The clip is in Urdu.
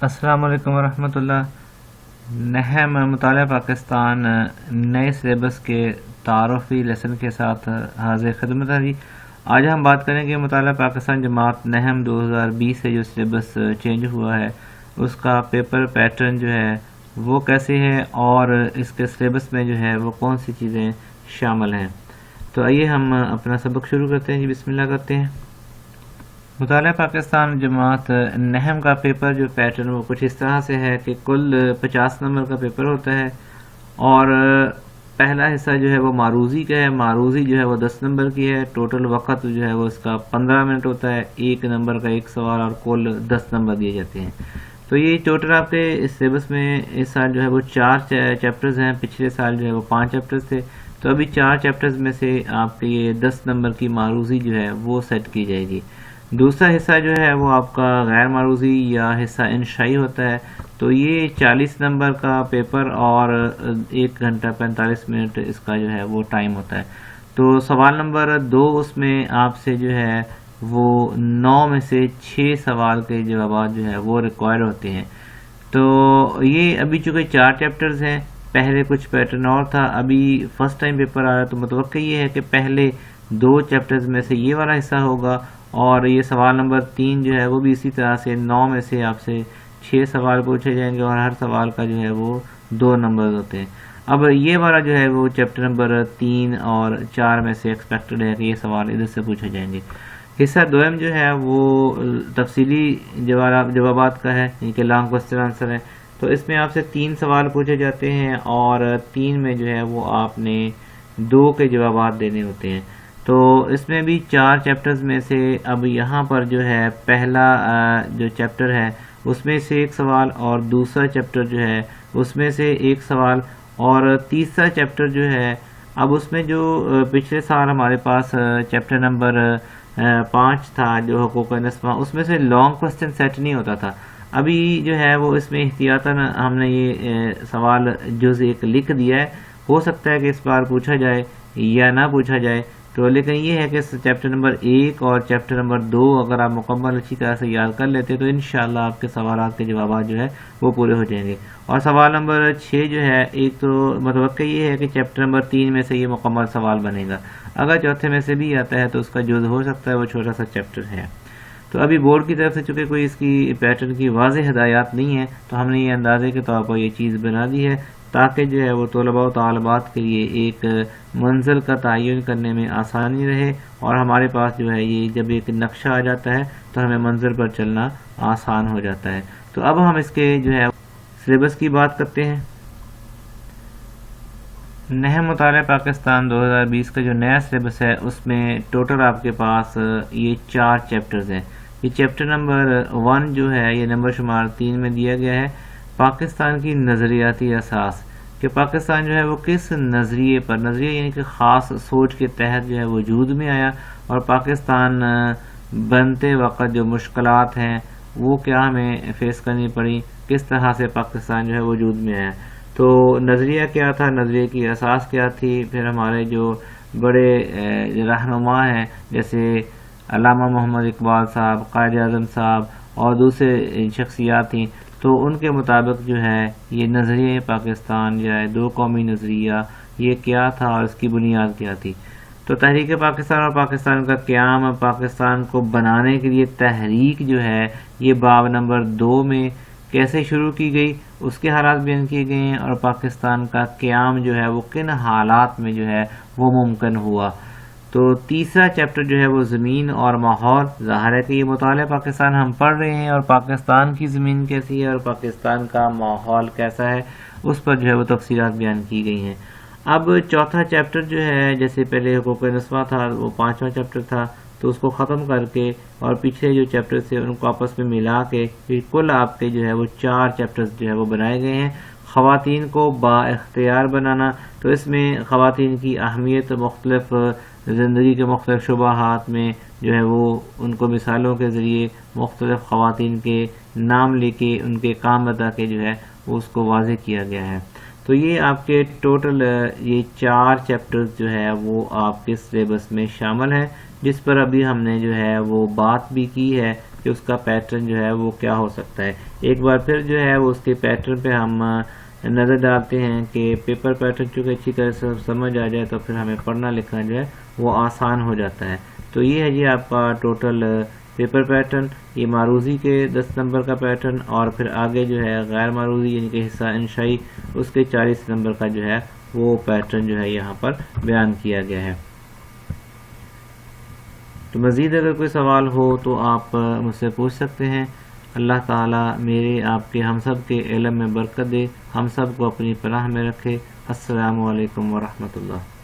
السلام علیکم ورحمۃ اللہ۔ نحم مطالعہ پاکستان نئے سلیبس کے تعارفی لیسن کے ساتھ حاضر خدمت ہے جی۔ آج ہم بات کریں گے مطالعہ پاکستان جماعت نحم 2020 سے جو سلیبس چینج ہوا ہے اس کا پیپر پیٹرن جو ہے وہ کیسے ہے اور اس کے سلیبس میں جو ہے وہ کون سی چیزیں شامل ہیں۔ تو آئیے ہم اپنا سبق شروع کرتے ہیں جی، بسم اللہ کرتے ہیں۔ مطالعہ پاکستان جماعت نحم کا پیپر جو پیٹرن وہ کچھ اس طرح سے ہے کہ کل 50 نمبر کا پیپر ہوتا ہے اور پہلا حصہ جو ہے وہ معروضی کا ہے۔ معروضی جو ہے وہ 10 نمبر کی ہے۔ ٹوٹل وقت جو ہے وہ اس کا 15 منٹ ہوتا ہے، ایک نمبر کا ایک سوال اور کل 10 نمبر دیے جاتے ہیں۔ تو یہ ٹوٹل آپ کے سلیبس میں اس سال جو ہے وہ 4 چیپٹرز ہیں، پچھلے سال جو ہے وہ 5 چیپٹرز تھے، تو ابھی 4 چیپٹرز میں سے آپ کے یہ 10 نمبر کی معروضی جو ہے وہ سیٹ کی جائے گی۔ دوسرا حصہ جو ہے وہ آپ کا غیر معروضی یا حصہ انشائی ہوتا ہے، تو یہ 40 نمبر کا پیپر اور 1 گھنٹہ 45 منٹ اس کا جو ہے وہ ٹائم ہوتا ہے۔ تو سوال نمبر 2 اس میں آپ سے جو ہے وہ 9 میں سے 6 سوال کے جوابات جو ہے وہ ریکوائر ہوتے ہیں۔ تو یہ ابھی چونکہ 4 چیپٹرز ہیں، پہلے کچھ پیٹرن اور تھا، ابھی فرسٹ ٹائم پیپر آیا تو متوقع یہ ہے کہ پہلے 2 چیپٹرز میں سے یہ والا حصہ ہوگا اور یہ سوال نمبر 3 جو ہے وہ بھی اسی طرح سے 9 میں سے آپ سے 6 سوال پوچھے جائیں گے اور ہر سوال کا جو ہے وہ 2 نمبر ہوتے ہیں۔ اب یہ والا جو ہے وہ چیپٹر نمبر 3 اور 4 میں سے ایکسپیکٹڈ ہے کہ یہ سوال ادھر سے پوچھے جائیں گے۔ حصہ دوم جو ہے وہ تفصیلی جوابات کا ہے، یعنی کہ لانگ کوسچن آنسر ہے، تو اس میں آپ سے 3 سوال پوچھے جاتے ہیں اور 3 میں جو ہے وہ آپ نے 2 کے جوابات دینے ہوتے ہیں۔ تو اس میں بھی 4 چیپٹرز میں سے اب یہاں پر جو ہے پہلا جو چیپٹر ہے اس میں سے 1 سوال اور دوسرا چیپٹر جو ہے اس میں سے 1 سوال اور تیسرا چیپٹر جو ہے اب اس میں جو پچھلے سال ہمارے پاس چیپٹر نمبر 5 تھا جو حقوق نسواں، اس میں سے لانگ کوسچن سیٹ نہیں ہوتا تھا، ابھی جو ہے وہ اس میں احتیاطاً ہم نے یہ سوال جز 1 لکھ دیا ہے، ہو سکتا ہے کہ اس بار پوچھا جائے یا نہ پوچھا جائے، تو لیکن یہ ہے کہ چیپٹر نمبر 1 اور چیپٹر نمبر 2 اگر آپ مکمل اچھی طرح سے یاد کر لیتے تو انشاءاللہ آپ کے سوالات کے جوابات جو ہے وہ پورے ہو جائیں گے۔ اور سوال نمبر 6 جو ہے ایک تو متوقع یہ ہے کہ چیپٹر نمبر 3 میں سے یہ مکمل سوال بنے گا، اگر چوتھے میں سے بھی آتا ہے تو اس کا جز ہو سکتا ہے وہ چھوٹا سا چیپٹر ہے۔ تو ابھی بورڈ کی طرف سے چونکہ کوئی اس کی پیٹرن کی واضح ہدایات نہیں ہے تو ہم نے یہ اندازے کے طور پر یہ چیز بنا دی ہے تاکہ جو ہے وہ طلباء و طالبات کے لیے ایک منزل کا تعین کرنے میں آسانی رہے اور ہمارے پاس جو ہے یہ جب ایک نقشہ آ جاتا ہے تو ہمیں منزل پر چلنا آسان ہو جاتا ہے۔ تو اب ہم اس کے جو ہے سلیبس کی بات کرتے ہیں۔ نحم مطالعہ پاکستان 2020 کا جو نیا سلیبس ہے اس میں ٹوٹل آپ کے پاس یہ 4 چیپٹرز ہیں۔ یہ چیپٹر نمبر 1 جو ہے یہ نمبر شمار 3 میں دیا گیا ہے، پاکستان کی نظریاتی اساس، کہ پاکستان جو ہے وہ کس نظریے پر، نظریہ یعنی کہ خاص سوچ کے تحت جو ہے وجود میں آیا اور پاکستان بنتے وقت جو مشکلات ہیں وہ کیا ہمیں فیس کرنی پڑی، کس طرح سے پاکستان جو ہے وجود میں آیا۔ تو نظریہ کیا تھا، نظریے کی اساس کیا تھی، پھر ہمارے جو بڑے رہنما ہیں جیسے علامہ محمد اقبال صاحب، قائد اعظم صاحب اور دوسرے شخصیات تھیں، تو ان کے مطابق جو ہے یہ نظریہ پاکستان یا 2 قومی نظریہ یہ کیا تھا اور اس کی بنیاد کیا تھی۔ تو تحریک پاکستان اور پاکستان کا قیام، پاکستان کو بنانے کے لیے تحریک جو ہے یہ باب نمبر 2 میں کیسے شروع کی گئی اس کے حالات بیان کیے گئے ہیں اور پاکستان کا قیام جو ہے وہ کن حالات میں جو ہے وہ ممکن ہوا۔ تو تیسرا چیپٹر جو ہے وہ زمین اور ماحول، ظاہر ہے کہ یہ مطالعہ پاکستان ہم پڑھ رہے ہیں اور پاکستان کی زمین کیسی ہے اور پاکستان کا ماحول کیسا ہے اس پر جو ہے وہ تفصیلات بیان کی گئی ہیں۔ اب چوتھا چیپٹر جو ہے جیسے پہلے حقوق نسواں تھا وہ 5واں چیپٹر تھا، تو اس کو ختم کر کے اور پچھلے جو چیپٹر تھے ان کو آپس میں ملا کے کل آپ کے جو ہے وہ 4 چیپٹرز جو ہے وہ بنائے گئے ہیں۔ خواتین کو با اختیار بنانا، تو اس میں خواتین کی اہمیت مختلف زندگی کے مختلف شعبات میں جو ہے وہ ان کو مثالوں کے ذریعے مختلف خواتین کے نام لے کے ان کے کام بتا کے جو ہے وہ اس کو واضح کیا گیا ہے۔ تو یہ آپ کے ٹوٹل یہ 4 چیپٹرز جو ہے وہ آپ کے سلیبس میں شامل ہیں، جس پر ابھی ہم نے جو ہے وہ بات بھی کی ہے کہ اس کا پیٹرن جو ہے وہ کیا ہو سکتا ہے۔ ایک بار پھر جو ہے وہ اس کے پیٹرن پہ ہم نظر ڈالتے ہیں کہ پیپر پیٹرن چونکہ اچھی طرح سے سمجھ آ جائے تو پھر ہمیں پڑھنا لکھنا جو ہے وہ آسان ہو جاتا ہے۔ تو یہ ہے جی آپ کا ٹوٹل پیپر پیٹرن، یہ معروضی کے 10 نمبر کا پیٹرن، اور پھر آگے جو ہے غیر معروضی یعنی کہ حصہ انشائی اس کے 40 نمبر کا جو ہے وہ پیٹرن جو ہے یہاں پر بیان کیا گیا ہے۔ تو مزید اگر کوئی سوال ہو تو آپ مجھ سے پوچھ سکتے ہیں۔ اللہ تعالیٰ میرے آپ کے ہم سب کے علم میں برکت دے، ہم سب کو اپنی پناہ میں رکھے۔ السلام علیکم ورحمۃ اللہ۔